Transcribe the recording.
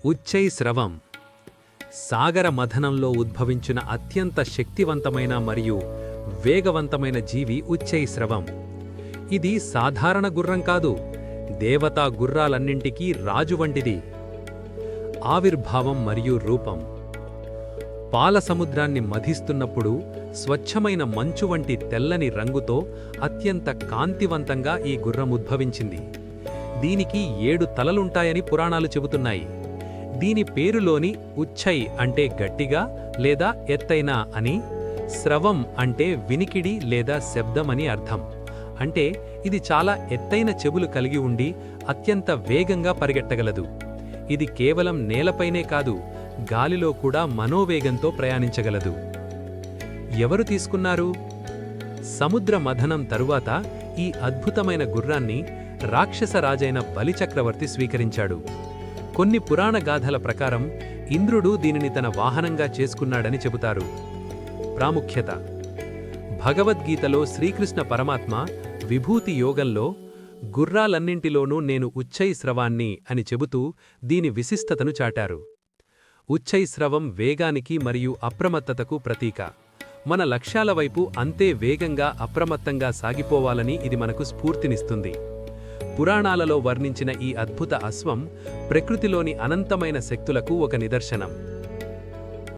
ఉచ్చై స్రవం సాగర మథనంలో ఉద్భవించిన అత్యంత శక్తివంతమైన మరియు వేగవంతమైన జీవి ఉచ్చై స్రవం. ఇది సాధారణ గుర్రం కాదు, దేవతా గుర్రాలన్నింటికీ రాజు వంటిది. ఆవిర్భావం మరియు రూపం. పాల సముద్రాన్ని మధిస్తున్నప్పుడు స్వచ్ఛమైన మంచు వంటి తెల్లని రంగుతో అత్యంత కాంతివంతంగా ఈ గుర్రం ఉద్భవించింది. దీనికి 7 తలలుంటాయని పురాణాలు చెబుతున్నాయి. దీని పేరులోని ఉచ్చై అంటే గట్టిగా లేదా ఎత్తైన అని, స్రవం అంటే వినికిడి లేదా శబ్దం అని అర్థం. అంటే ఇది చాలా ఎత్తైన చెవులు కలిగి ఉండి అత్యంత వేగంగా పరిగెట్టగలదు. ఇది కేవలం నేలపైనే కాదు, గాలిలో కూడా మనోవేగంతో ప్రయాణించగలదు. ఎవరు తీసుకున్నారు? సముద్ర మథనం తరువాత ఈ అద్భుతమైన గుర్రాన్ని రాక్షస రాజైన బలిచక్రవర్తి స్వీకరించాడు. కొన్ని పురాణ గాథల ప్రకారం ఇంద్రుడు దీనిని తన వాహనంగా చేసుకున్నాడని చెబుతారు. ప్రాముఖ్యత. భగవద్గీతలో శ్రీకృష్ణ పరమాత్మ విభూతి యోగంలో గుర్రాలన్నింటిలోనూ నేను ఉచ్చై స్రవాన్ని అని చెబుతూ దీని విశిష్టతను చాటారు. ఉచ్చై స్రవం వేగానికి మరియు అప్రమత్తతకు ప్రతీక. మన లక్ష్యాల వైపు అంతే వేగంగా అప్రమత్తంగా సాగిపోవాలని ఇది మనకు స్ఫూర్తినిస్తుంది. పురాణాలలో వర్ణించిన ఈ అద్భుత అశ్వం ప్రకృతిలోని అనంతమైన శక్తులకు ఒక నిదర్శనం.